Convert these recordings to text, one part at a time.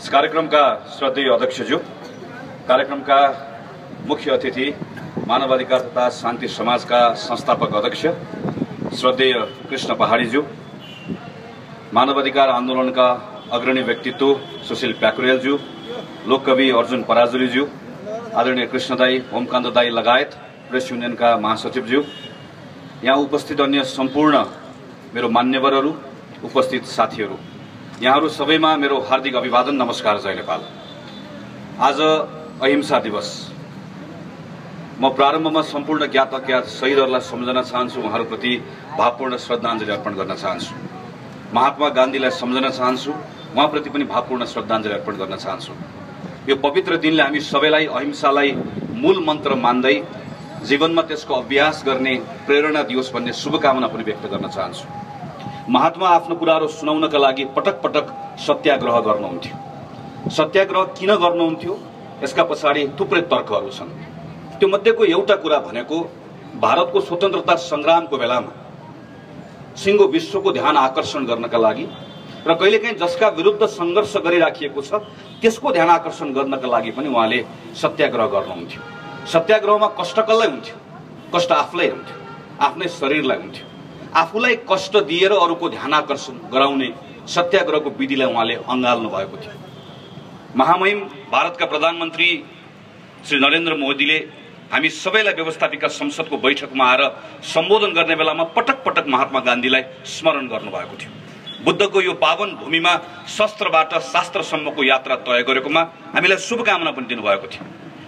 कार्यक्रमका श्रद्धेय अध्यक्षज्यू, कार्यक्रमका मुख्य अतिथि, मानवाधिकार तथा शान्ति समाजका संस्थापक अध्यक्ष श्रद्धेय कृष्ण पहाडीज्यू, मानवाधिकार आन्दोलनका अग्रणी व्यक्तित्व सुशील प्याकुरेलज्यू, लोककवि अर्जुन पराजुलीज्यू, आदरणीय कृष्ण दाई, ओमकान्त दाई लगायत प्रेस युनियनका महासचिवज्यू, यहाँ उपस्थित अन्य सम्पूर्ण मेरो मान्यवरहरू, उपस्थित साथीहरू, यहाँहरू सबैमा मेरो हार्दिक अभिवादन, नमस्कार, जय नेपाल। आज अहिंसा दिवस। म प्रारम्भमा सम्पूर्ण ज्ञात अज्ञात शहीदहरूलाई सम्झन चाहन्छु, उहाँहरूप्रति भावपूर्ण श्रद्धाञ्जली अर्पण गर्न चाहन्छु। महात्मा गान्धीलाई सम्झन चाहन्छु, उहाँप्रति पनि भावपूर्ण श्रद्धाञ्जली अर्पण गर्न चाहन्छु। यो पवित्र दिनले हामी सबैलाई अहिंसालाई मूल मन्त्र मान्दै जीवनमा त्यसको अभ्यास गर्ने प्रेरणा दियोस् भन्ने शुभकामना पनि व्यक्त गर्न चाहन्छु। महात्मा आफ्नो कुराहरू सुनाउनका लागि पटक पटक सत्याग्रह गर्नुहुन्थ्यो। सत्याग्रह किन गर्नुहुन्थ्यो, यसका पछाडि थुप्रै तर्कहरू छन्। त्यो मध्येको एउटा कुरा भनेको भारतको स्वतन्त्रता संग्रामको बेलामा सिङ्गो विश्वको ध्यान आकर्षण गर्नका लागि र कहिलेकाहीँ जसका विरुद्ध सङ्घर्ष गरिराखिएको छ त्यसको ध्यान आकर्षण गर्नका लागि पनि उहाँले सत्याग्रह गर्नुहुन्थ्यो। सत्याग्रहमा कष्ट कसलाई हुन्थ्यो? कष्ट आफूलाई हुन्थ्यो, आफ्नै शरीरलाई हुन्थ्यो। आफूलाई कष्ट दिएर अरूको ध्यान आकर्षण गराउने सत्याग्रहको विधिलाई उहाँले अँगाल्नु भएको थियो। महामहिम भारतका प्रधानमन्त्री श्री नरेन्द्र मोदीले हामी सबैलाई व्यवस्थापिका संसदको बैठकमा आएर सम्बोधन गर्ने बेलामा पटक पटक महात्मा गान्धीलाई स्मरण गर्नुभएको थियो। बुद्धको यो पावन भूमिमा शस्त्रबाट शास्त्रसम्मको यात्रा तय गरेकोमा हामीलाई शुभकामना पनि दिनुभएको थियो।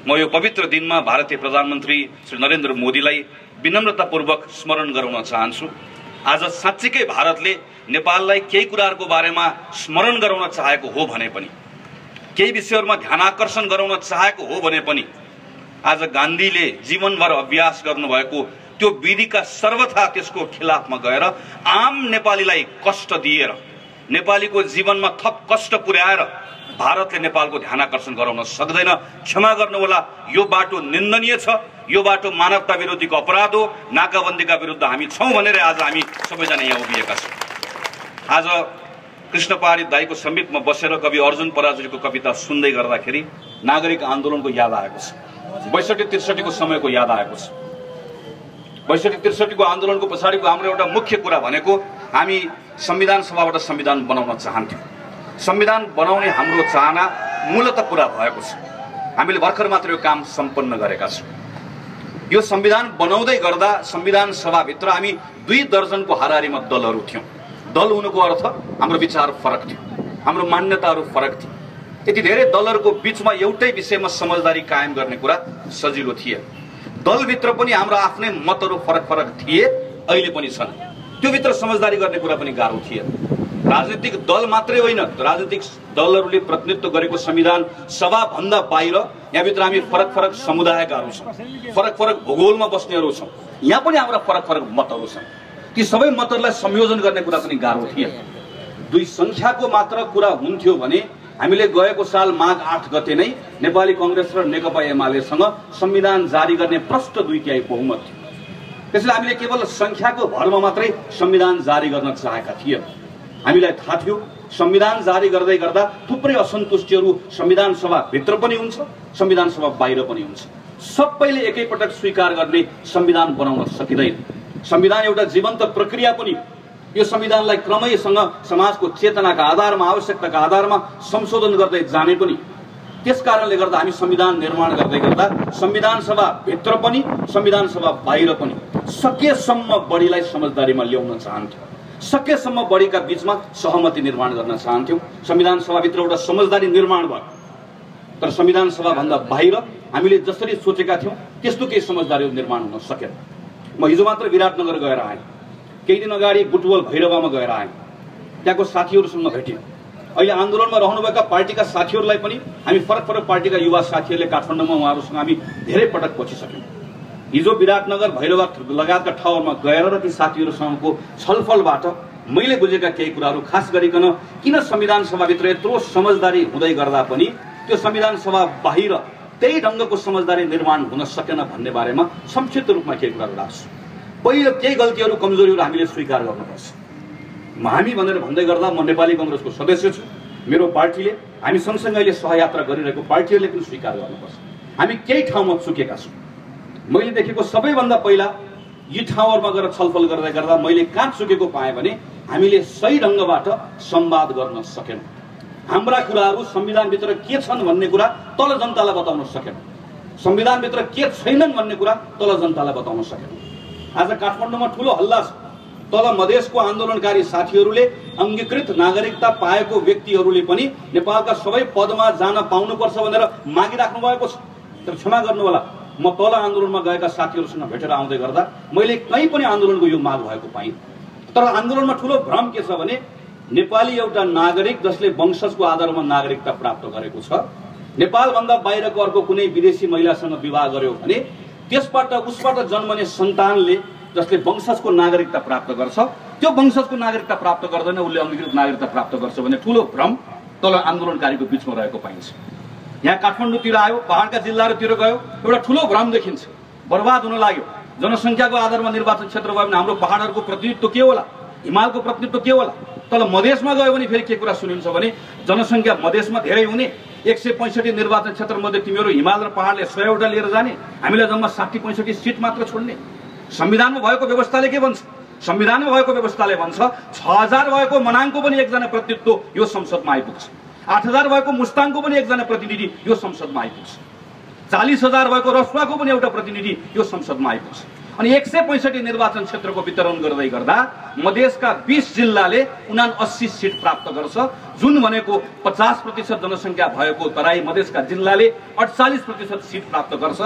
म यो पवित्र दिनमा भारतीय प्रधानमन्त्री श्री नरेन्द्र मोदीलाई विनम्रतापूर्वक स्मरण गराउन चाहन्छु। आज साँच्चीकै भारतले नेपाललाई केही कुराहरूको बारेमा स्मरण गराउन चाहेको हो भने पनि, केही विषयहरूमा ध्यान आकर्षण गराउन चाहेको हो भने पनि, आज गान्धीले जीवनभर अभ्यास गर्नुभएको त्यो विधिका सर्वथा त्यसको खिलाफमा गएर आम नेपालीलाई कष्ट दिएर, नेपालीको जीवनमा थप कष्ट पुर्याएर भारतले नेपालको ध्यान आकर्षण गराउन सक्दैन। क्षमा गर्नुहोला, यो बाटो निन्दनीय छ, यो बाटो मानवता विरोधीको अपराध हो। नाकाबन्दीका विरुद्ध हामी छौं भनेर आज हामी सबैजना यहाँ उभिएका छौं। आज कृष्ण पहाडी दाईको समीपमा बसेर कवि अर्जुन पराजुलीको कविता सुन्दै गर्दाखेरि नागरिक आन्दोलनको याद आएको छ। 62-63 को समयको याद आएको छ। 62-63 को आन्दोलनको पछाडिको हाम्रो एउटा मुख्य कुरा भनेको हामी संविधान सभाबाट संविधान बनाउन चाहन्थ्यौं। संविधान बनाउने हाम्रो चाहना मूलतः पूरा भएको छ। हामीले भर्खर मात्र यो काम सम्पन्न गरेका छौं। यो संविधान बनाउँदै गर्दा संविधान सभाभित्र हामी 2 दर्जनको हाराहारीमा दलहरू थियौं। दल हुनुको अर्थ हाम्रो विचार फरक थियो, हाम्रो मान्यताहरू फरक थिए। यति धेरै दलहरूको बीचमा एउटै विषयमा समझदारी कायम गर्ने कुरा सजिलो थिएन। दलभित्र पनि हाम्रो आफ्नै मतहरू फरक फरक थिए, अहिले पनि छन्। त्यो भित्र समझदारी गर्ने कुरा पनि गाह्रो थिएन। राजनीतिक दल मात्रै होइन, राजनीतिक दलहरूले प्रतिनिधित्व गरेको संविधान सभा भन्दा बाहिर यहाँभित्र हामी फरक फरक समुदायकाहरू छौँ, फरक फरक भूगोलमा बस्नेहरू छौँ। यहाँ पनि हाम्रा फरक फरक मतहरू छन्। ती सबै मतहरूलाई संयोजन गर्ने कुरा पनि गाह्रो थिएन। 2 संख्याको मात्र कुरा हुन्थ्यो भने हामीले गएको साल माघ 8 गते नै नेपाली कांग्रेस र नेकपा एमालेसँग संविधान जारी गर्ने प्रष्ट 2/3 बहुमत थियो। त्यसैले हामीले केवल संख्याको भरमा मात्रै संविधान जारी गर्न चाहेका थियौं। हामीलाई थाहा थियो संविधान जारी गर्दै गर्दा थुप्रै असन्तुष्टिहरू संविधान सभा भित्र पनि हुन्छ, संविधान सभा बाहिर पनि हुन्छ। सबैले एकैपटक स्वीकार गर्ने संविधान बनाउन सकिँदैन। संविधान एउटा जीवन्त प्रक्रिया पनि। यो संविधानलाई क्रमैसँग समाजको चेतनाका आधारमा, आवश्यकताका आधारमा संशोधन गर्दै जाने पनि। त्यसकारणले गर्दा हामी संविधान निर्माण गर्दै गर्दा संविधान सभा भित्र पनि संविधान सभा बाहिर पनि सकेसम्म बढीलाई समझदारीमा ल्याउन चाहन्थ्यौं। सकेसम्म बढीका बीचमा सहमति निर्माण गर्न चाहन्थ्यौं। संविधान सभाभित्र एउटा समझदारी निर्माण भयो, तर संविधान सभा भन्दा बाहिर हामीले जसरी सोचेका थियौं त्यस्तो केही समझदारी निर्माण हुन सकेन। म हिजो मात्र विराटनगर गएर आएँ। केही दिन अगाडि बुटवल भैरवामा गएर आएँ। त्यहाँको साथीहरूसँग भेटेँ। अहिले आन्दोलनमा रहनुभएका पार्टीका साथीहरूलाई पनि हामी फरक फरक पार्टीका युवा साथीहरूले काठमाडौँमा उहाँहरूसँग हामी धेरै पटक बसिसक्यौँ। हिजो विराटनगर भैरवा लगायतका ठाउँमा गएर र ती साथीहरूसँगको छलफलबाट मैले बुझेका केही कुराहरू, खास गरिकन किन संविधान सभाभित्र यत्रो समझदारी हुँदै गर्दा पनि त्यो संविधान सभा बाहिर त्यही ढंगको समझदारी निर्माण हुन सकेन भन्ने बारेमा संक्षिप्त रूपमा केही कुराहरू राख्छु। पहिलो केही गल्तीहरू, कमजोरीहरू हामीले स्वीकार गर्नुपर्छ। हामी भनेर भन्दै गर्दा म नेपाली कांग्रेसको सदस्य छु। मेरो पार्टीले, हामी सँगसँगै अहिले सहयात्रा गरिरहेको पार्टीहरूले पनि स्वीकार गर्नुपर्छ, हामी केही ठाउँमा चुकेका छौँ। मैले देखेको सबैभन्दा पहिला यी ठाउँहरूमा गएर छलफल गर्दै गर्दा मैले कहाँ चुकेको पाएँ भने हामीले सही ढङ्गबाट संवाद गर्न सकेनौँ। हाम्रा कुराहरू संविधानभित्र के छन् भन्ने कुरा तल जनतालाई बताउन सकेनौँ, संविधानभित्र के छैनन् भन्ने कुरा तल जनतालाई बताउन सकेनौँ। आज काठमाडौँमा ठुलो हल्ला छ। तल मधेसको आन्दोलनकारी साथीहरूले अङ्गीकृत नागरिकता पाएको व्यक्तिहरूले पनि नेपालका सबै पदमा जान पाउनुपर्छ भनेर मागिराख्नु भएको छ। तर क्षमा गर्नु होला, म तल आन्दोलनमा गएका साथीहरूसँग भेटेर आउँदै गर्दा मैले कहीँ पनि आन्दोलनको यो माग भएको पाइनँ। तर आन्दोलनमा ठुलो भ्रम के छ भने नेपाली एउटा नागरिक जसले वंशजको आधारमा नागरिकता प्राप्त गरेको छ, नेपालभन्दा बाहिरको अर्को कुनै विदेशी महिलासँग विवाह गर्यो भने त्यसबाट उसबाट जन्मने सन्तानले जसले वंशजको नागरिकता प्राप्त गर्छ, त्यो वंशजको नागरिकता प्राप्त गर्दैन, उसले अङ्गीकृत नागरिकता प्राप्त गर्छ भन्ने ठुलो भ्रम तल आन्दोलनकारीको बिचमा रहेको पाइन्छ। यहाँ काठमाडौँतिर आयो, पहाडका जिल्लाहरूतिर गयो, एउटा ठुलो भ्रम देखिन्छ, बर्बाद हुन लाग्यो। जनसङ्ख्याको आधारमा निर्वाचन क्षेत्र भयो भने हाम्रो पहाडहरूको प्रतिनिधित्व के होला, हिमालको प्रतिनिधित्व के होला? तल मधेसमा गयो भने फेरि के कुरा सुनिन्छ भने जनसङ्ख्या मधेसमा धेरै हुने, 165 निर्वाचन क्षेत्रमध्ये तिमीहरू हिमाल र पहाडले 100वटा लिएर जाने, हामीलाई जम्मा 60-65 सिट मात्र छोड्ने। संविधानमा भएको व्यवस्थाले के भन्छ? संविधानमा भएको व्यवस्थाले भन्छ 6000 भएको मनाङको पनि एकजना प्रतिनिधित्व यो संसदमा आइपुग्छ, 8000 भएको मुस्ताङको पनि एकजना प्रतिनिधि यो संसदमा आइपुग्छ, 40000 भएको रसुवाको पनि एउटा प्रतिनिधि यो संसदमा आइपुग्छ। अनि 165 निर्वाचन क्षेत्रको वितरण गर्दै गर्दा मधेसका 20 जिल्लाले 79 सिट प्राप्त गर्छ, जुन भनेको 50% जनसङ्ख्या भएको तराई मधेसका जिल्लाले 48% सिट प्राप्त गर्छ।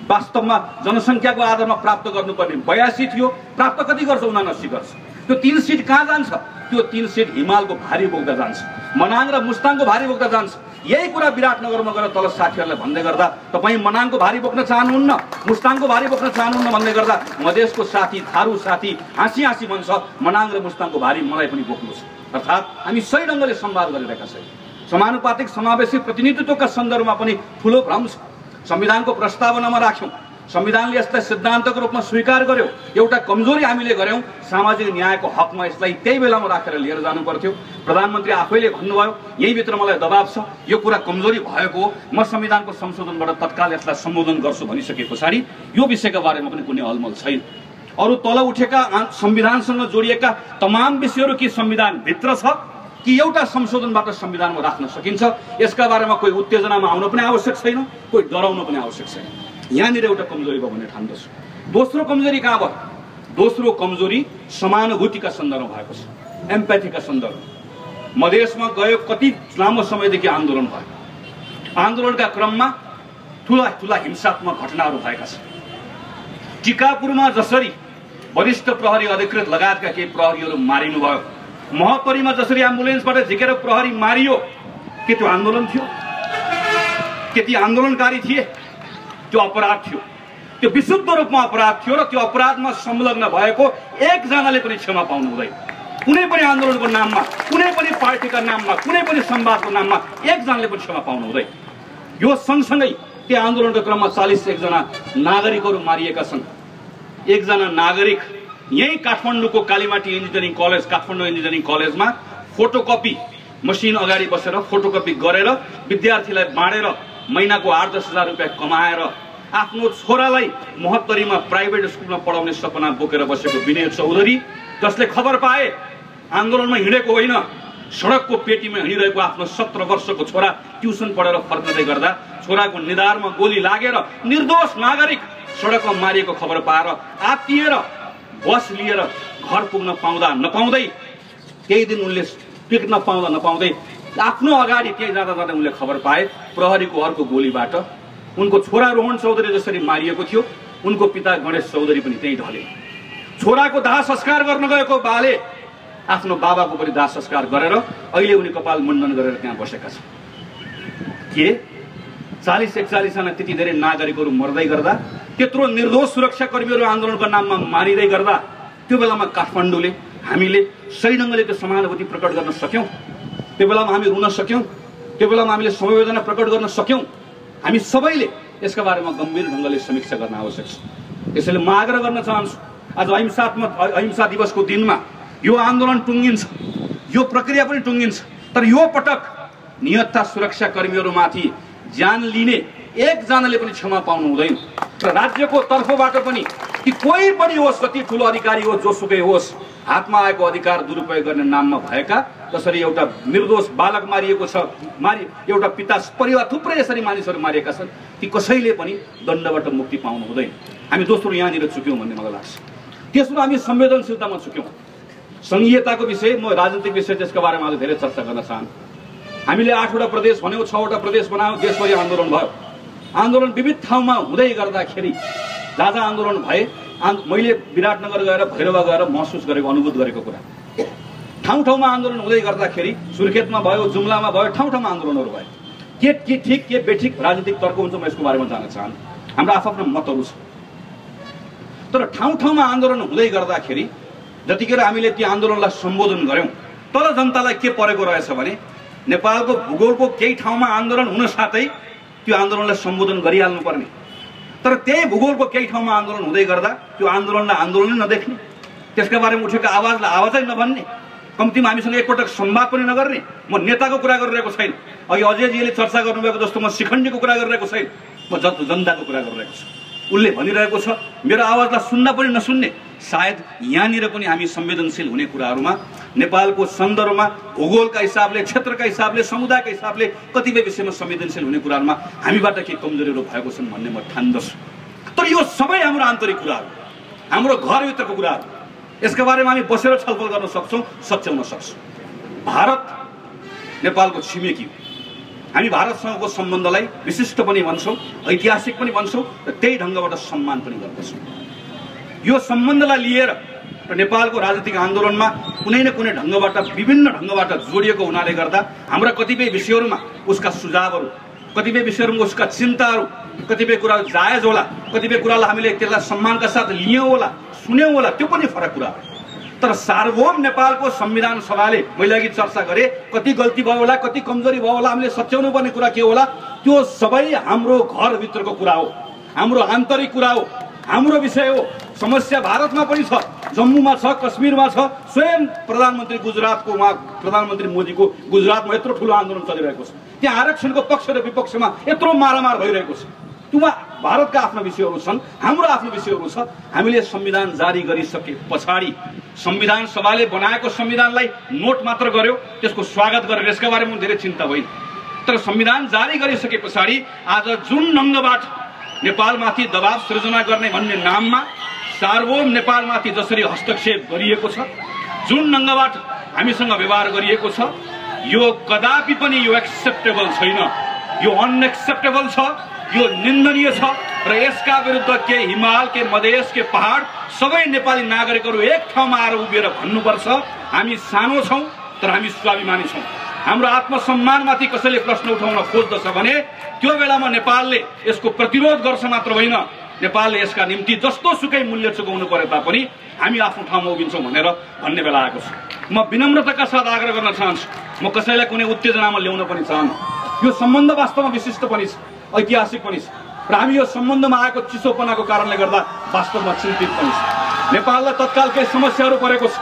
वास्तवमा जनसङ्ख्याको आधारमा प्राप्त गर्नुपर्ने 82 थियो, प्राप्त कति गर्छ? 79 गर्छ। त्यो 3 सिट कहाँ जान्छ? त्यो 3 सिट हिमालको भारी बोक्दा जान्छ, मनाङ र मुस्ताङको भारी बोक्दा जान्छ। यही कुरा विराटनगरमा गएर तल साथीहरूलाई भन्दै गर्दा तपाईँ मनाङको भारी बोक्न चाहनुहुन्न, मुस्ताङको भारी बोक्न चाहनुहुन्न भन्दै गर्दा मधेसको साथी, थारू साथी हाँसी हाँसी भन्छ मनाङ र मुस्ताङको भारी मलाई पनि बोक्नुहोस्। अर्थात् हामी सही ढङ्गले संवाद गरिरहेका छौँ। समानुपातिक समावेशी प्रतिनिधित्वका सन्दर्भमा पनि ठुलो भ्रम छ। संविधानको प्रस्तावनामा राख्यौँ, संविधानले यसलाई सिद्धान्तको रूपमा स्वीकार गर्यो, एउटा कमजोरी हामीले गर्यौँ, सामाजिक न्यायको हकमा यसलाई त्यही बेलामा राखेर लिएर जानु पर्थ्यो। प्रधानमन्त्री आफैले भन्नुभयो यहीभित्र मलाई दबाब छ, यो कुरा कमजोरी भएको हो, म संविधानको संशोधनबाट तत्काल यसलाई सम्बोधन गर्छु भनिसके पछाडि यो विषयका बारेमा पनि कुनै अलमल छैन। अरू तल उठेका संविधानसँग जोडिएका तमाम विषयहरू कि संविधानभित्र छ कि एउटा संशोधनबाट संविधानमा राख्न सकिन्छ, यसका बारेमा कोही उत्तेजनामा आउन पनि आवश्यक छैन, कोही डराउन पनि आवश्यक छैन। यहाँनिर एउटा कमजोरी भयो भन्ने ठान्दछु। दोस्रो कमजोरी कहाँ भयो? दोस्रो कमजोरी समानुभूतिका सन्दर्भमा भएको छ, एम्प्याथीका सन्दर्भ। मधेसमा गयो, कति लामो समयदेखि आन्दोलन भयो, आन्दोलनका क्रममा ठुला ठुला हिंसात्मक घटनाहरू भएका छन्। टिकापुरमा जसरी वरिष्ठ प्रहरी अधिकृत लगायतका केही प्रहरीहरू मारिनुभयो, महतरीमा जसरी एम्बुलेन्सबाट झिकेर प्रहरी मारियो, के त्यो आन्दोलन थियो? के ती आन्दोलनकारी थिए? त्यो अपराध थियो, त्यो विशुद्ध रूपमा अपराध थियो र त्यो अपराधमा संलग्न भएको एकजनाले पनि क्षमा पाउनु हुँदैन। कुनै पनि आन्दोलनको नाममा, कुनै पनि पार्टीका नाममा, कुनै पनि संवादको नाममा एकजनाले पनि क्षमा पाउनु हुँदैन। यो सँगसँगै त्यो आन्दोलनको क्रममा 41 जना नागरिकहरू मारिएका छन्। एकजना नागरिक यही काठमाडौँको Kalimati engineering college, Kathmandu engineering कलेजमा फोटोकपी मसिन अगाडि बसेर फोटोकपी गरेर विद्यार्थीलाई बाँडेर महिनाको 8-10 हजार रुपियाँ कमाएर आफ्नो छोरालाई महत्तरीमा प्राइभेट स्कुलमा पढाउने सपना बोकेर बसेको विनय चौधरी, जसले खबर पाए आन्दोलनमा हिँडेको होइन, सडकको पेटीमा हिँडिरहेको आफ्नो 17 वर्षको छोरा ट्युसन पढेर फर्कँदै गर्दा छोराको निधारमा गोली लागेर निर्दोष नागरिक सडकमा मारिएको खबर पाएर आत्तिएर बस लिएर घर पुग्न पाउँदा नपाउँदै केही दिन उनले टिक्न पाउँदा नपाउँदै आफ्नो अगाडि त्यही जाँदा जाँदा उनले खबर पाए प्रहरीको अर्को गोलीबाट उनको छोरा रोहन चौधरी जसरी मारिएको थियो, उनको पिता गणेश चौधरी पनि त्यही ढले। छोराको दाह संस्कार गर्न गएको बाले आफ्नो बाबाको पनि दाह संस्कार गरेर अहिले उनी कपाल मुण्डन गरेर त्यहाँ बसेका छन्। के 40-41 जना त्यति धेरै नागरिकहरू मर्दै गर्दा, त्यत्रो निर्दोष सुरक्षाकर्मीहरू आन्दोलनको नाममा मारिँदै गर्दा त्यो बेलामा काठमाडौँले, हामीले सही ढङ्गले त्यो समानुभूति प्रकट गर्न सक्यौँ? त्यो बेलामा हामी रुन सक्यौँ? त्यो बेलामा हामीले संवेदना प्रकट गर्न सक्यौँ? हामी सबैले यसका बारेमा गम्भीर ढङ्गले समीक्षा गर्न आवश्यक छ। त्यसैले म आग्रह गर्न चाहन्छु, आज अहिंसा दिवसको दिनमा यो आन्दोलन टुङ्गिन्छ, यो प्रक्रिया पनि टुङ्गिन्छ, तर यो पटक निहत्था सुरक्षाकर्मीहरूमाथि ज्यान लिने एकजनाले पनि क्षमा पाउनु हुँदैन र राज्यको तर्फबाट पनि कि कोही पनि होस्, कति ठुलो अधिकारी होस्, जोसुकै होस्, हातमा आएको अधिकार दुरुपयोग गर्ने नाममा भएका, जसरी एउटा निर्दोष बालक मारिएको छ, एउटा पिता परिवार थुप्रै यसरी मानिसहरू मारिएका छन्, ती कसैले पनि दण्डबाट मुक्ति पाउनु हुँदैन। हामी दोस्रो यहाँनिर चुक्यौँ भन्ने मलाई लाग्छ। तेस्रो हामी संवेदनशीलतामा चुक्यौँ। संघीयताको विषय, म राजनीतिक विषय त्यसको बारेमा आज धेरै चर्चा गर्न चाहन्छु। हामीले 8वटा प्रदेश भन्यौँ, 6वटा प्रदेश बनायौँ, देशभरि आन्दोलन भयो। आन्दोलन विविध ठाउँमा हुँदै गर्दाखेरि जहाँ जहाँ आन्दोलन भए, मैले विराटनगर गएर भैरवा गएर महसुस गरेको, अनुभूत गरेको कुरा, ठाउँ ठाउँमा आन्दोलन हुँदै गर्दाखेरि सुर्खेतमा भयो, जुम्लामा भयो, ठाउँ ठाउँमा आन्दोलनहरू भयो। के ठिक के बेठिक राजनीतिक तर्क हुन्छ, म यसको बारेमा जान्न चाहन्छु। हाम्रो आफ्ना मतहरू छ, तर ठाउँ ठाउँमा आन्दोलन हुँदै गर्दाखेरि जतिखेर हामीले ती आन्दोलनलाई सम्बोधन गर्यौँ, तर जनतालाई के परेको रहेछ भने नेपालको भूगोलको केही ठाउँमा आन्दोलन हुन साथै त्यो आन्दोलनलाई सम्बोधन गरिहाल्नु पर्ने, तर त्यही भूगोलको केही ठाउँमा आन्दोलन हुँदै गर्दा त्यो आन्दोलनलाई आन्दोलनै नदेख्ने, त्यसका बारेमा उठेको आवाजलाई आवाजै नभन्ने, कम्तीमा हामीसँग एकपटक संवाद पनि नगर्ने। म नेताको कुरा गरिरहेको छैन, अघि अजयजीले चर्चा गर्नुभएको जस्तो म शिखण्डीको कुरा गरिरहेको छैन, म जनताको कुरा गरिरहेको छु। उसले भनिरहेको छ मेरो आवाजलाई सुन्न पनि नसुन्ने। सायद यहाँनिर पनि हामी संवेदनशील हुने कुराहरूमा, नेपालको सन्दर्भमा, भूगोलका हिसाबले, क्षेत्रका हिसाबले, समुदायका हिसाबले कतिपय विषयमा संवेदनशील हुने कुराहरूमा हामीबाट के कमजोरीहरू भएको छन् भन्ने म ठान्दछु। तर यो सबै हाम्रो आन्तरिक कुराहरू, हाम्रो घरभित्रको कुराहरू, यसका बारेमा हामी बसेर छलफल गर्न सक्छौँ, सच्याउन सक्छौँ। भारत नेपालको छिमेकी हो। हामी भारतसँगको सम्बन्धलाई विशिष्ट पनि भन्छौँ, ऐतिहासिक पनि भन्छौँ, र त्यही ढङ्गबाट सम्मान पनि गर्दछौँ। यो सम्बन्धलाई लिएर र नेपालको राजनीतिक आन्दोलनमा कुनै न कुनै ढङ्गबाट, विभिन्न ढङ्गबाट जोडिएको हुनाले गर्दा हाम्रा कतिपय विषयहरूमा उसका सुझावहरू, कतिपय विषयहरूमा उसका चिन्ताहरू, कतिपय कुराहरू जायज होला, कतिपय कुरालाई हामीले त्यसलाई सम्मानका साथ लियौँ होला, सुन्यौँ होला, त्यो पनि फरक कुरा हो। तर सार्वभौम नेपालको संविधान सभाले, मैले अघि चर्चा गरेँ, कति गल्ती भयो होला, कति कमजोरी भयो होला, हामीले सच्याउनु पर्ने कुरा के होला, त्यो सबै हाम्रो घरभित्रको कुरा हो, हाम्रो आन्तरिक कुरा हो, हाम्रो विषय हो। समस्या भारतमा पनि छ, जम्मूमा छ, कश्मीरमा छ। स्वयं प्रधानमन्त्री गुजरातको, उहाँ प्रधानमन्त्री मोदीको गुजरातमा यत्रो ठुलो आन्दोलन चलिरहेको छ, त्यहाँ आरक्षणको पक्ष र विपक्षमा यत्रो मारामार भइरहेको छ। त्योमा भारतका आफ्ना विषयहरू छन्, हाम्रो आफ्नो विषयहरू छ। हामीले संविधान जारी गरिसके पछाडि संविधान सभाले बनाएको संविधानलाई नोट मात्र गर्यो, त्यसको स्वागत गरेर यसका बारेमा धेरै चिन्ता होइन। तर संविधान जारी गरिसके पछाडि आज जुन ढङ्गबाट नेपालमाथि दबाव सृजना गर्ने भन्ने नाममा सार्वभौम नेपालमाथि जसरी हस्तक्षेप गरिएको छ, जुन ढङ्गबाट हामीसँग व्यवहार गरिएको छ, यो कदापि पनि यो एक्सेप्टेबल छैन, यो अनएक्सेप्टेबल छ, यो निन्दनीय छ। र यसका विरुद्ध के हिमाल, के मधेस, के पहाड सबै नेपाली नागरिकहरू एक ठाउँमा आएर उभिएर भन्नुपर्छ, हामी सानो छौँ तर हामी स्वाभिमानी छौँ। हाम्रो आत्मसम्मानमाथि कसैले प्रश्न उठाउन खोज्दछ भने त्यो बेलामा नेपालले यसको प्रतिरोध गर्छ मात्र होइन, नेपालले यसका निम्ति जस्तो सुकै मूल्य चुकाउनु परे तापनि हामी आफ्नो ठाउँमा उभिन्छौँ भनेर भन्ने बेला आएको छ। म विनम्रताका साथ आग्रह गर्न चाहन्छु, म कसैलाई कुनै उत्तेजनामा ल्याउन पनि चाहन्न। यो सम्बन्ध वास्तवमा विशिष्ट पनि छ, ऐतिहासिक पनि छ, र हामी यो सम्बन्धमा आएको चिसोपनाको कारणले गर्दा वास्तवमा चिन्तित पनि छ। नेपाललाई तत्काल केही समस्याहरू परेको छ।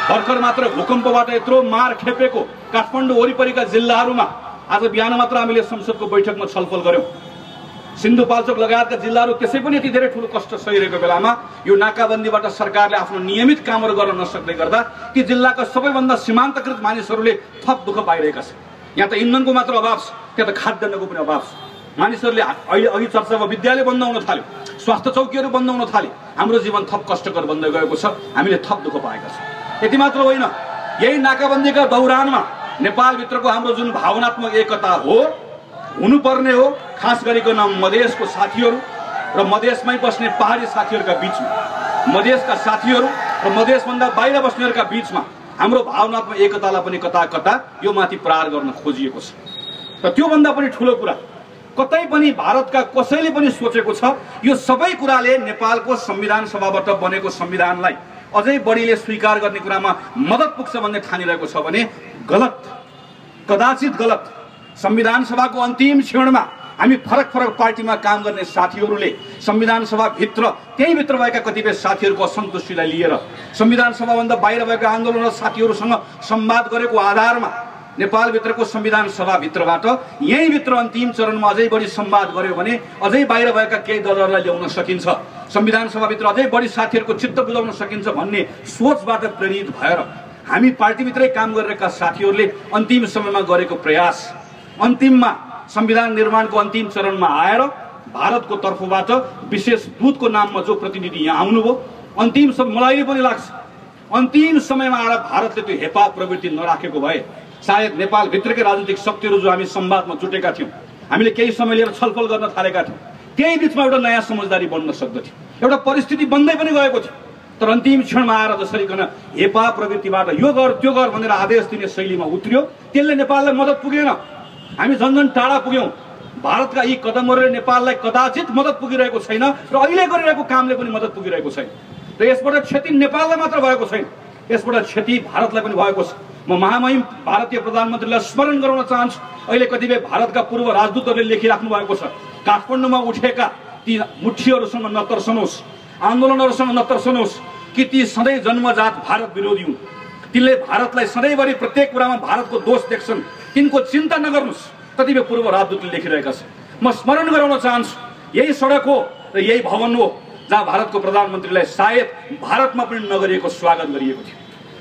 भर्खर मात्र भूकम्पबाट यत्रो मार खेपेको काठमाडौँ वरिपरिका जिल्लाहरूमा आज बिहान मात्र हामीले संसदको बैठकमा छलफल गर्यौँ। सिन्धुपाल्चोक लगायतका जिल्लाहरू त्यसै पनि यति धेरै ठुलो कष्ट सहिरहेको बेलामा यो नाकाबन्दीबाट सरकारले आफ्नो नियमित कामहरू गर्न नसक्दै गर्दा ती जिल्लाका सबैभन्दा सीमान्तकृत मानिसहरूले थप दुःख पाइरहेका छन्। यहाँ त इन्धनको मात्र अभाव छ, त्यहाँ त खाद्यान्नको पनि अभाव छ। मानिसहरूले अघि चर्चा भयो, विद्यालय बन्द हुन थाल्यो, स्वास्थ्य चौकीहरू बन्द हुन थाले, हाम्रो जीवन थप कष्टकर बन्दै गएको छ, हामीले थप दुःख पाएका छौँ। यति मात्र होइन, यही नाकाबन्दीका दौरानमा नेपालभित्रको हाम्रो जुन भावनात्मक एकता हो, हुनुपर्ने हो, खास गरिकन मधेसको साथीहरू र मधेसमै बस्ने पहाडी साथीहरूका बिचमा, मधेसका साथीहरू र मधेसभन्दा बाहिर बस्नेहरूका बिचमा हाम्रो भावनात्मक एकतालाई पनि कता कता यो माथि प्रहार गर्न खोजिएको छ। र त्योभन्दा पनि ठुलो कुरा कतै पनि भारतका कसैले पनि सोचेको छ यो सबै कुराले नेपालको संविधान सभाबाट बनेको संविधानलाई अझै बढीले स्वीकार गर्ने कुरामा मद्दत पुग्छ भन्ने ठानिरहेको छ भने गलत, कदाचित गलत। संविधान सभाको अन्तिम क्षणमा हामी फरक फरक पार्टीमा काम गर्ने साथीहरूले संविधान सभाभित्र, त्यही भित्र भएका कतिपय साथीहरूको असन्तुष्टिलाई लिएर संविधान सभाभन्दा बाहिर भएका आन्दोलन साथीहरूसँग संवाद गरेको आधारमा नेपालभित्रको संविधान सभाभित्रबाट यहीँभित्र अन्तिम चरणमा अझै बढी संवाद गर्यो भने अझै बाहिर भएका केही दलहरूलाई ल्याउन सकिन्छ, संविधान सभाभित्र अझै बढी साथीहरूको चित्त बुझाउन सकिन्छ भन्ने सोचबाट प्रेरित भएर हामी पार्टीभित्रै काम गरिरहेका साथीहरूले अन्तिम समयमा गरेको प्रयास, अन्तिममा संविधान निर्माणको अन्तिम चरणमा आएर भारतको तर्फबाट विशेष दूतको नाममा जो प्रतिनिधि यहाँ आउनुभयो, अन्तिम मलाई पनि लाग्छ अन्तिम समयमा आएर भारतले त्यो हेपा प्रवृत्ति नराखेको भए सायद नेपालभित्रकै राजनीतिक शक्तिहरू जो हामी संवादमा जुटेका थियौँ, हामीले केही समय लिएर छलफल गर्न थालेका थियौँ, त्यही बिचमा एउटा नयाँ समझदारी बन्न सक्दथ्यो, एउटा परिस्थिति बन्दै पनि गएको थियो। तर अन्तिम क्षणमा आएर जसरी कन हेपा प्रवृत्तिबाट यो गर त्यो गर भनेर आदेश दिने शैलीमा उत्रियो, त्यसले नेपाललाई मद्दत पुगेन। हामी झन्झन टाढा पुग्यौँ। भारतका यी कदमहरूले नेपाललाई कदाचित मद्दत पुगिरहेको छैन र अहिले गरिरहेको कामले पनि मद्दत पुगिरहेको छैन र यसबाट क्षति नेपाललाई मात्र भएको छैन, यसबाट क्षति भारतलाई पनि भएको छ। म महामहिम भारतीय प्रधानमन्त्रीलाई स्मरण गराउन चाहन्छु। अहिले कतिपय भारतका पूर्व राजदूतहरूले लेखिराख्नु भएको छ, काठमाडौँमा उठेका ती मुठ्ठीहरूसँग नतर्सनुहोस्, आन्दोलनहरूसँग नतर्सनुहोस् कि ती सधैँ जन्मजात भारत विरोधी हुन्, तिनले भारतलाई सधैँभरि प्रत्येक कुरामा भारतको दोष देख्छन्, तिनको चिन्ता नगर्नुहोस्, कतिपय पूर्व राजदूतले लेखिरहेका छन्। म स्मरण गराउन चाहन्छु, यही सडक हो र यही भवन हो जहाँ भारतको प्रधानमन्त्रीलाई सायद भारतमा पनि नगरिएको स्वागत गरिएको थियो,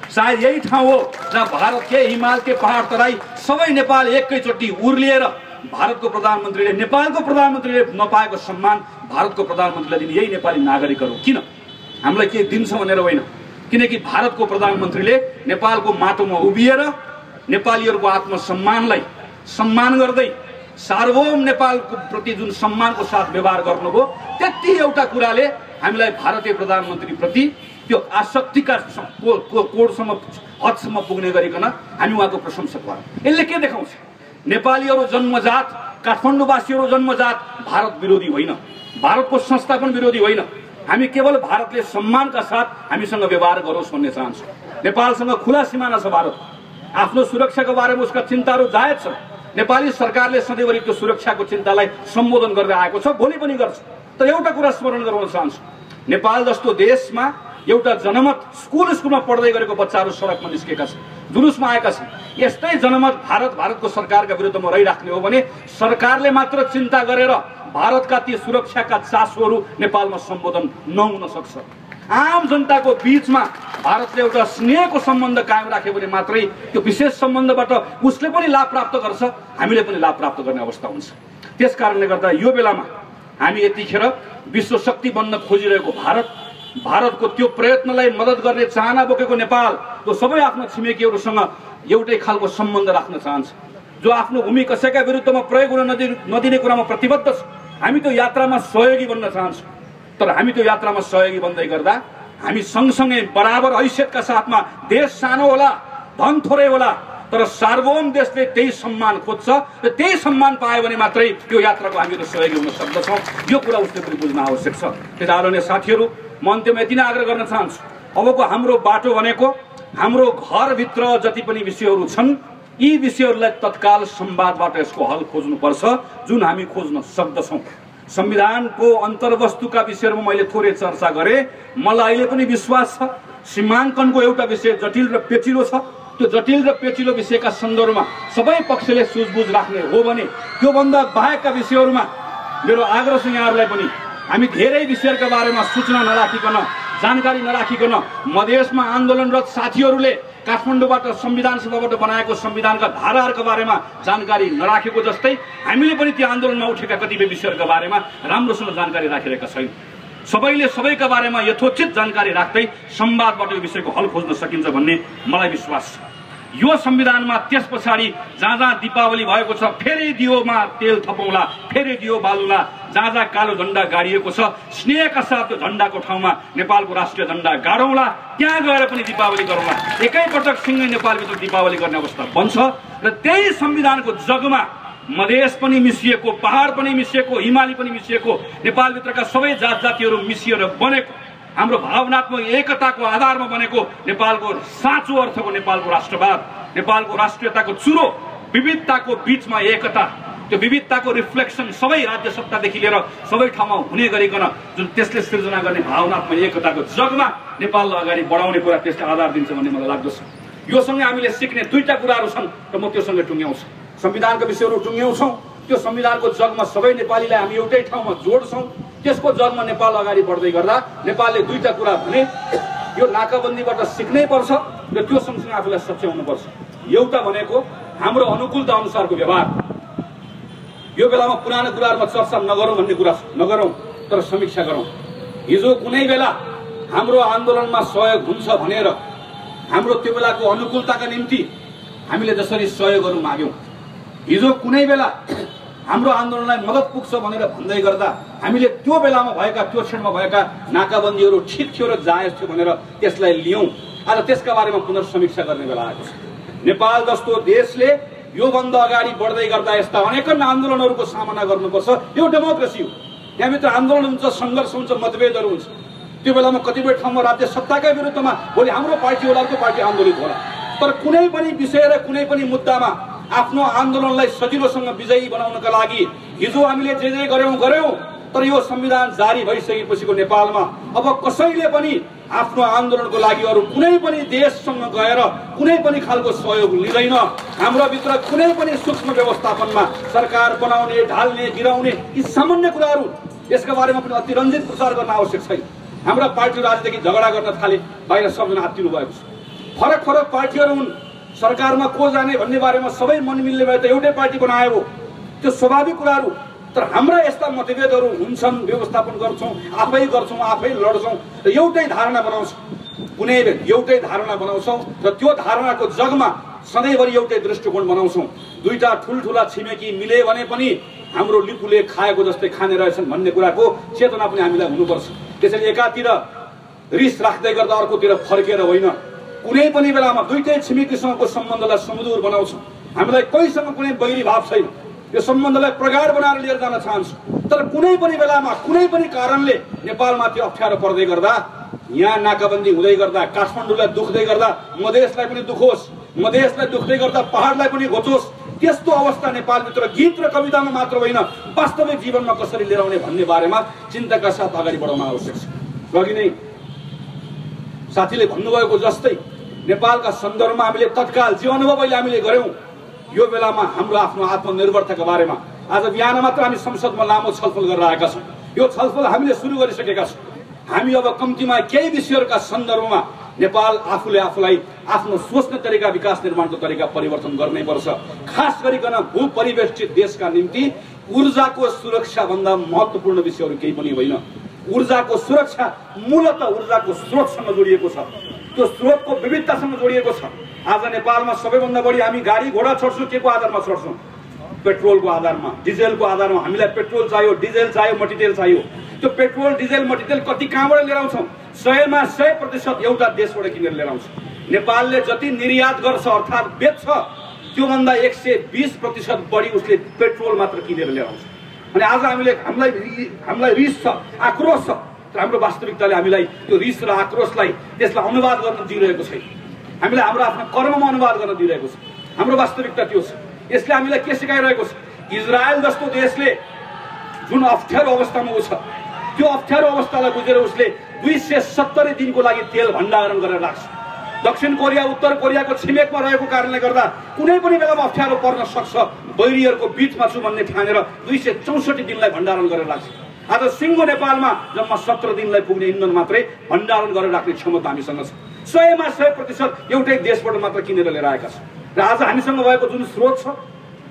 सायद यही ठाउँ हो जहाँ भारतकै हिमालकै पहाड तराई सबै नेपाल एकैचोटि उर्लिएर भारतको प्रधानमन्त्रीले नेपालको प्रधानमन्त्रीले नपाएको सम्मान भारतको प्रधानमन्त्रीलाई दिने यही नेपाली नागरिकहरू। किन हामीलाई के दिन्छ भनेर होइन, किनकि भारतको प्रधानमन्त्रीले नेपालको माटोमा उभिएर नेपालीहरूको आत्मसम्मानलाई सम्मान गर्दै सार्वभौम नेपालको प्रति जुन सम्मानको साथ व्यवहार गर्नुभयो, त्यति एउटा कुराले हामीलाई भारतीय प्रधानमन्त्री प्रति त्यो आसक्तिका कोडसम्म हदसम्म पुग्ने गरिकन हामी उहाँको प्रशंसक भयौँ। यसले के देखाउँछ? नेपालीहरू जन्मजात, काठमाडौँवासीहरू जन्मजात भारत विरोधी होइन, भारतको संस्थापन विरोधी होइन। हामी केवल भारतले सम्मानका साथ हामीसँग व्यवहार गरोस् भन्ने चाहन्छौँ। नेपालसँग खुला सिमाना छ भारत, आफ्नो सुरक्षाको बारेमा उसका चिन्ताहरू जायज छन्। नेपाली सरकारले सधैँभरि त्यो सुरक्षाको चिन्तालाई सम्बोधन गर्दै आएको छ, भोलि पनि गर्छ। तर एउटा कुरा स्मरण गराउन चाहन्छु, नेपाल जस्तो देशमा एउटा जनमत स्कुलमा पढ्दै गरेको बच्चाहरू सडकमा निस्केका छन्, जुलुसमा आएका छन्। यस्तै जनमत भारतको सरकारका विरुद्धमा रहिराख्ने हो भने सरकारले मात्र चिन्ता गरेर भारतका ती सुरक्षाका चासोहरू नेपालमा सम्बोधन नहुन सक्छ। आम जनताको बीचमा भारतले एउटा स्नेहको सम्बन्ध कायम राख्यो भने मात्रै त्यो विशेष सम्बन्धबाट उसले पनि लाभ प्राप्त गर्छ, हामीले पनि लाभ प्राप्त गर्ने अवस्था हुन्छ। त्यस कारणले गर्दा यो बेलामा हामी यतिखेर विश्व शक्ति बन्न खोजिरहेको भारतको त्यो प्रयत्नलाई मद्दत गर्ने चाहना बोकेको नेपाल जो सबै आफ्नो छिमेकीहरूसँग एउटै खालको सम्बन्ध राख्न चाहन्छ, जो आफ्नो भूमि कसैका विरुद्धमा प्रयोग हुन नदिने कुरामा प्रतिबद्ध छ, हामी त्यो यात्रामा सहयोगी बन्न चाहन्छौँ। तर हामी त्यो यात्रामा सहयोगी बन्दै गर्दा हामी सँगसँगै बराबर हैसियतका साथमा, देश सानो होला, धन थोरै होला, तर सार्वभौम देशले त्यही सम्मान खोज्छ र त्यही सम्मान पायो भने मात्रै त्यो यात्राको हामीहरू सहयोगी हुन सक्दछौँ। यो कुरा उसले पनि बुझ्न आवश्यक छ। त्यस आदरणीय साथीहरू, म अन्त्यमा यति नै आग्रह गर्न चाहन्छु, अबको हाम्रो बाटो भनेको हाम्रो घरभित्र जति पनि विषयहरू छन्, यी विषयहरूलाई तत्काल संवादबाट यसको हल खोज्नुपर्छ, जुन हामी खोज्न सक्दछौँ। संविधानको अन्तर्वस्तुका विषयहरूमा मैले थोरै चर्चा गरेँ। मलाई अहिले पनि विश्वास छ सीमाङ्कनको एउटा विषय जटिल र पेचिलो छ। त्यो जटिल र पेचिलो विषयका सन्दर्भमा सबै पक्षले सुझबुझ राख्ने हो भने त्योभन्दा बाहेकका विषयहरूमा मेरो आग्रह छ यहाँहरूलाई पनि, हामी धेरै विषयहरूका बारेमा सूचना नराखिकन, जानकारी नराखिकन मधेसमा आन्दोलनरत साथीहरूले काठमाडौँबाट संविधान सभाबाट बनाएको संविधानका धाराहरूका बारेमा जानकारी नराखेको जस्तै हामीले पनि ती आन्दोलनमा उठेका कतिपय विषयहरूका बारेमा राम्रोसँग जानकारी राखिरहेका छैनौँ। सबैले सबैका बारेमा यथोचित जानकारी राख्दै संवादबाट यो विषयको हल खोज्न सकिन्छ भन्ने मलाई विश्वास छ। यो संविधानमा त्यस पछाडि जहाँ जहाँ दीपावली भएको छ फेरि दियोमा तेल थपौँला, फेरि दियो बालुला, जहाँ जहाँ कालो झण्डा गाडिएको छ स्नेहका साथ त्यो झण्डाको ठाउँमा नेपालको राष्ट्रिय झण्डा गाडौँला, त्यहाँ गएर पनि दीपावली गरौँला। एकैपटक सँगै नेपालभित्र दीपावली गर्ने अवस्था बन्छ र त्यही संविधानको जगमा मधेस पनि मिसिएको, पहाड पनि मिसिएको, हिमाली पनि मिसिएको, नेपालभित्रका सबै जात जातिहरू मिसिएर बनेको, हाम्रो भावनात्मक एकताको आधारमा बनेको नेपालको साँचो अर्थको नेपालको राष्ट्रवाद, नेपालको राष्ट्रियताको चुरो, विविधताको बीचमा एकता, त्यो विविधताको रिफ्लेक्सन सबै राज्य सत्तादेखि लिएर सबै ठाउँमा हुने गरिकन जुन त्यसले सृजना गर्ने भावनात्मक एकताको जगमा नेपाललाई अगाडि बढाउने कुरा त्यसले आधार दिन्छ भन्ने मलाई लाग्दछ। योसँगै हामीले सिक्ने दुईटा कुराहरू छन् र म त्योसँग टुङ्ग्याउँछु। संविधानका विषयहरू टुङ्ग्याउँछौँ, त्यो संविधानको जगमा सबै नेपालीलाई हामी एउटै ठाउँमा जोड्छौँ। त्यसको जगमा नेपाल अगाडि बढ्दै गर्दा नेपालले दुईटा कुरा भने यो नाकाबन्दीबाट सिक्नै पर्छ र त्यो सँगसँगै आफूलाई सच्याउनुपर्छ। एउटा भनेको हाम्रो अनुकूलता अनुसारको व्यवहार। यो बेलामा पुरानो कुराहरूमा चर्चा नगरौँ भन्ने कुरा नगरौँ, तर समीक्षा गरौँ। हिजो कुनै बेला हाम्रो आन्दोलनमा सहयोग हुन्छ भनेर हाम्रो त्यो बेलाको अनुकूलताका निम्ति हामीले जसरी सहयोगहरू माग्यौँ, हिजो कुनै बेला हाम्रो आन्दोलनलाई मद्दत पुग्छ भनेर भन्दै गर्दा हामीले त्यो बेलामा भएका त्यो क्षणमा भएका नाकाबन्दीहरू ठिक थियो र जायज थियो भनेर त्यसलाई लियौँ। आज त्यसका बारेमा पुनर्समीक्षा गर्ने बेला आएको छ। नेपाल जस्तो देशले योभन्दा अगाडि बढ्दै गर्दा यस्ता अनेकन आन्दोलनहरूको सामना गर्नुपर्छ। यो डेमोक्रेसी हो, यहाँभित्र आन्दोलन हुन्छ, सङ्घर्ष हुन्छ, मतभेदहरू हुन्छ। त्यो बेलामा कतिपय ठाउँमा राज्य सत्ताकै विरुद्धमा भोलि हाम्रो पार्टी होला, अर्को पार्टी आन्दोलित होला, तर कुनै पनि विषय र कुनै पनि मुद्दामा आफ्नो आन्दोलनलाई सजिलोसँग विजयी बनाउनका लागि हिजो हामीले जे जे गर्यौं, तर यो संविधान जारी भइसकेपछिको नेपालमा अब कसैले पनि आफ्नो आन्दोलनको लागि अरू कुनै पनि देशसँग गएर कुनै पनि खालको सहयोग लिँदैन। हाम्रो भित्र कुनै पनि सूक्ष्म व्यवस्थापनमा सरकार बनाउने, ढाल्ने, गिराउने यी सामान्य कुराहरू, यसका बारेमा पनि अतिरञ्जित प्रचार गर्न आवश्यक छैन। हाम्रा पार्टीहरू आजदेखि झगडा गर्न थाले, बाहिर सबजना आत्तिनु भएको छ। फरक फरक पार्टीहरू हुन्, सरकारमा को जाने भन्ने बारेमा सबै मन मिल्ने भए त एउटै पार्टी बनायो हो, त्यो स्वाभाविक कुराहरू। तर हाम्रा यस्ता मतभेदहरू हुन्छन्, व्यवस्थापन गर्छौँ, आफै गर्छौँ, आफै लड्छौँ र एउटै धारणा बनाउँछौँ, कुनै एउटै धारणा बनाउँछौँ र त्यो धारणाको जगमा सधैँभरि एउटै दृष्टिकोण बनाउँछौँ। दुईटा ठुल्ठुला छिमेकी मिले भने पनि हाम्रो लिपुले खाएको जस्तै खाने रहेछन् भन्ने कुराको चेतना पनि हामीलाई हुनुपर्छ। त्यसैले एकातिर रिस राख्दै गर्दा अर्कोतिर फर्केर होइन, कुनै पनि बेलामा दुईटै छिमेकीसँगको सम्बन्धलाई सुमधुर बनाउँछौँ। हामीलाई कोहीसँग कुनै बैरी भाव छैन, यो सम्बन्धलाई प्रगाढ बनाएर लिएर जान चाहन्छु। तर कुनै पनि बेलामा कुनै पनि कारणले नेपालमाथि अप्ठ्यारो पर्दै गर्दा, यहाँ नाकाबन्दी हुँदै गर्दा, काठमाडौँलाई दुख्दै गर्दा मधेसलाई पनि दुखोस्, मधेसलाई दुख्दै गर्दा पहाडलाई पनि घोचोस्, त्यस्तो अवस्था नेपालभित्र गीत र कवितामा मात्र होइन वास्तविक जीवनमा कसरी लिएर आउने भन्ने बारेमा चिन्ताका साथ अगाडि बढाउन आवश्यक छ। अघि नै साथीले भन्नुभएको जस्तै नेपालका सन्दर्भमा हामीले तत्काल जे अनुभव अहिले हामीले गर्यौं, यो बेलामा हाम्रो आफ्नो आत्मनिर्भरताका बारेमा आज बिहान मात्र हामी संसदमा लामो छलफल गरेर आएका छौँ। यो छलफल हामीले सुरु गरिसकेका छौँ। हामी अब कम्तीमा केही विषयहरूका सन्दर्भमा नेपाल आफूले आफूलाई आफ्नो सोच्ने तरिका, विकास निर्माणको तरिका परिवर्तन गर्नै पर्छ। खास गरिकन भूपरिवेष्टित देशका निम्ति ऊर्जाको सुरक्षा भन्दा महत्त्वपूर्ण विषयहरू केही पनि होइन। ऊर्जाको सुरक्षा मूलतः ऊर्जाको स्रोतसँग जोडिएको छ, त्यो स्रोतको विविधतासँग जोडिएको छ। आज नेपालमा सबैभन्दा बढी हामी गाडी घोडा चढ्छौँ, के को आधारमा चढ्छौँ? पेट्रोलको आधारमा, डिजेलको आधारमा। हामीलाई पेट्रोल चाहियो, डिजेल चाहियो, मटिरियल चाहियो। त्यो पेट्रोल, डिजेल, मटिरियल कति कहाँबाट लिएर आउँछौँ? 100मा 100% एउटा देशबाट किनेर लिएर आउँछ। नेपालले जति निर्यात गर्छ अर्थात् बेच्छ, त्योभन्दा 120% बढी उसले पेट्रोल मात्र किनेर लिएर आउँछ। अनि आज हामीलाई रिस छ, आक्रोश छ, तर हाम्रो वास्तविकताले हामीलाई त्यो रिस र आक्रोशलाई त्यसलाई अनुवाद गर्न दिइरहेको छैन। हामीलाई हाम्रो आफ्नो कर्ममा अनुवाद गर्न दिइरहेको छ। हाम्रो वास्तविकता त्यो छ। यसले हामीलाई के सिकाइरहेको छ? इजरायल जस्तो देशले जुन अप्ठ्यारो अवस्थामा छ, त्यो अप्ठ्यारो अवस्थालाई बुझेर उसले 270 दिनको लागि तेल भण्डारण गरेर राख्छ। दक्षिण कोरिया, उत्तर कोरियाको छिमेकमा रहेको कारणले गर्दा कुनै पनि बेलामा अप्ठ्यारो पर्न सक्छ, बैरीहरूको बिचमा छु भन्ने ठानेर 264 दिनलाई भण्डारण गरेर राख्छ। आज सिङ्गो नेपालमा जम्मा 17 दिनलाई पुग्ने इन्धन मात्रै भण्डारण गरेर राख्ने क्षमता हामीसँग छ। 100मा 100% एउटै देशबाट मात्र किनेर लिएर आएका छौँ। र आज हामीसँग भएको जुन स्रोत छ,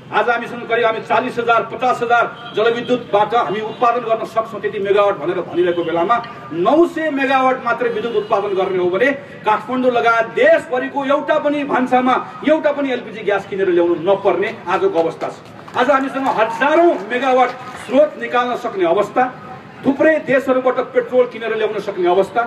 आज हामीसँग करिब हामी 40,000 50,000 जलविद्युतबाट हामी उत्पादन गर्न सक्छौँ त्यति मेगावाट भनेर भनिरहेको बेलामा 900 मेगावाट मात्रै विद्युत उत्पादन गर्ने हो भने काठमाडौँ लगायत देशभरिको एउटा पनि भान्सामा एउटा पनि एलपिजी ग्यास किनेर ल्याउनु नपर्ने आजको अवस्था छ। आज हामीसँग हजारौं मेगावाट स्रोत निकाल्न सक्ने अवस्था, थुप्रै देशहरूबाट पेट्रोल किनेर ल्याउन सक्ने अवस्था,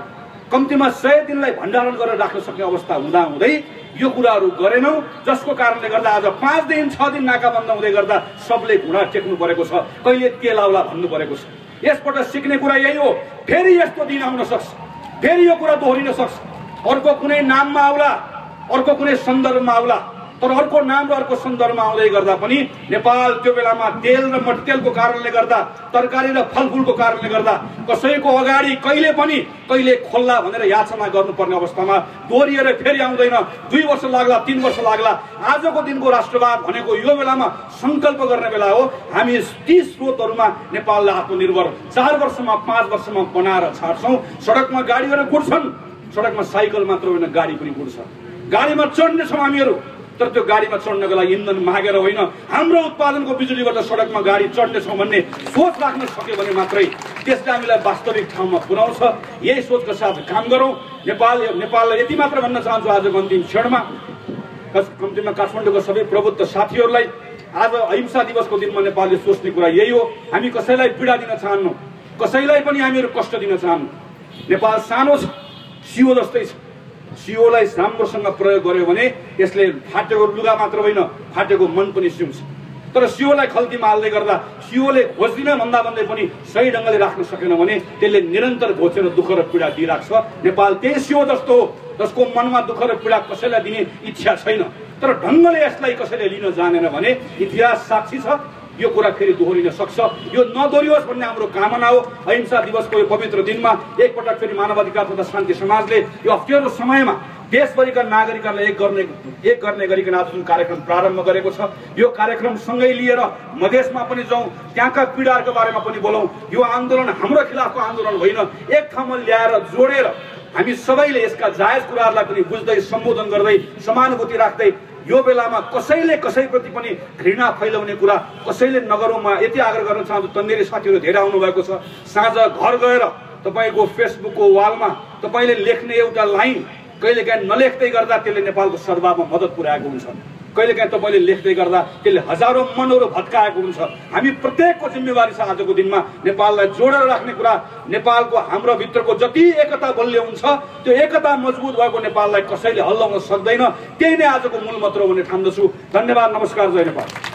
कम्तीमा 100 दिनलाई भण्डारण गरेर राख्न सक्ने अवस्था हुँदाहुँदै यो कुराहरू गरेनौँ, जसको कारणले गर्दा आज 5 दिन 6 दिन नाकाबन्द हुँदै गर्दा सबले घुँडा टेक्नु परेको छ, कहिले तेल आउला भन्नु परेको छ। यसबाट सिक्ने कुरा यही हो, फेरि यस्तो दिन आउन सक्छ, फेरि यो कुरा दोहोरिन सक्छ, अर्को कुनै नाममा आउला, अर्को कुनै सन्दर्भमा आउला। तर अर्को नाम र अर्को सन्दर्भमा आउँदै गर्दा पनि नेपाल त्यो बेलामा तेल र मट्टीतेलको कारणले गर्दा, तरकारी र फलफुलको कारणले गर्दा कसैको अगाडि कहिले पनि कहिले खोल्ला भनेर याचना गर्नुपर्ने अवस्थामा दोहोरिएर फेरि आउँदैन। 2 वर्ष लाग्ला, 3 वर्ष लाग्ला। आजको दिनको राष्ट्रवाद भनेको यो बेलामा संकल्प गर्ने बेला हो। हामी ती स्रोतहरूमा नेपाललाई आत्मनिर्भर 4 वर्षमा 5 वर्षमा बनाएर छाड्छौँ। सडकमा गाडीहरू कुद्छन्, सडकमा साइकल मात्र होइन गाडी पनि कुद्छ। गाडीमा चढ्ने छौँ हामीहरू, तर त्यो गाडीमा चढ्नको लागि इन्धन मागेर होइन, हाम्रो उत्पादनको बिजुलीबाट सडकमा गाडी चढ्ने छौँ भन्ने सोच राख्न सक्यो भने मात्रै त्यसले हामीलाई वास्तविक ठाउँमा पुर्याउँछ। यही सोचका साथ काम गरौँ। नेपाललाई यति मात्र भन्न चाहन्छु आजको अन्तिम क्षणमा, कम्तीमा काठमाडौँको सबै प्रबुद्ध साथीहरूलाई आज अहिंसा दिवसको दिनमा नेपालले सोच्ने कुरा यही हो। हामी कसैलाई पीडा दिन चाहन्नौँ, कसैलाई पनि हामीहरू कष्ट दिन चाहन्नौँ। नेपाल सानो छ, सियो जस्तै छ। सियोलाई राम्रोसँग प्रयोग गर्यो भने यसले फाटेको लुगा मात्र होइन, फाटेको मन पनि सिउँछ। तर सियोलाई खल्तीमा हाल्दै गर्दा सियोले खोज्दिन भन्दा भन्दै पनि सही ढङ्गले राख्न सकेन भने त्यसले निरन्तर घोचेर दुःख र पीडा दिइराख्छ। नेपाल त्यही सियो जस्तो हो जसको मनमा दुःख र पीडा कसैलाई दिने इच्छा छैन, तर ढङ्गले यसलाई कसैले लिन जानेन भने इतिहास साक्षी छ, यो कुरा फेरि दोहोरिन सक्छ। यो नदोहोरियोस् भन्ने हाम्रो कामना हो। अहिंसा दिवसको यो पवित्र दिनमा एकपटक फेरि मानवाधिकार तथा शान्ति समाजले यो अप्ठ्यारो समयमा देशभरिका नागरिकहरूलाई एक गर्ने गरिकन आज जुन कार्यक्रम प्रारम्भ गरेको छ, यो कार्यक्रम सँगै लिएर मधेसमा पनि जाउँ, त्यहाँका पीडाहरूको बारेमा पनि बोलौँ। यो आन्दोलन हाम्रो खिलाफको आन्दोलन होइन, एक ठाउँमा ल्याएर जोडेर हामी सबैले यसका जायज कुराहरूलाई पनि बुझ्दै सम्बोधन गर्दै समानुभूति राख्दै यो बेलामा कसैले कसैप्रति पनि घृणा फैलाउने कुरा कसैले नगरौँमा यति आग्रह गर्न चाहन्छु। तन्नेरी साथीहरू धेरै आउनु भएको छ। साँझ घर गएर तपाईँको फेसबुकको वालमा तपाईँले लेख्ने एउटा लाइन कहिलेकाहीँ नलेख्दै गर्दा त्यसले नेपालको सद्भावमा मद्दत पुर्याएको हुन्छ। कहिलेकाहीँ तपाईँले लेख्दै गर्दा त्यसले हजारौँ मनहरू भत्काएको हुन्छ। हामी प्रत्येकको जिम्मेवारी छ आजको दिनमा नेपाललाई जोडेर राख्ने कुरा। नेपालको हाम्रो भित्रको जति एकता बलियो हुन्छ, त्यो एकता मजबुत भएको नेपाललाई कसैले हल्लाउन सक्दैन। त्यही नै आजको मूल मन्त्र हो भन्ने ठान्दछु। धन्यवाद, नमस्कार, जय नेपाल।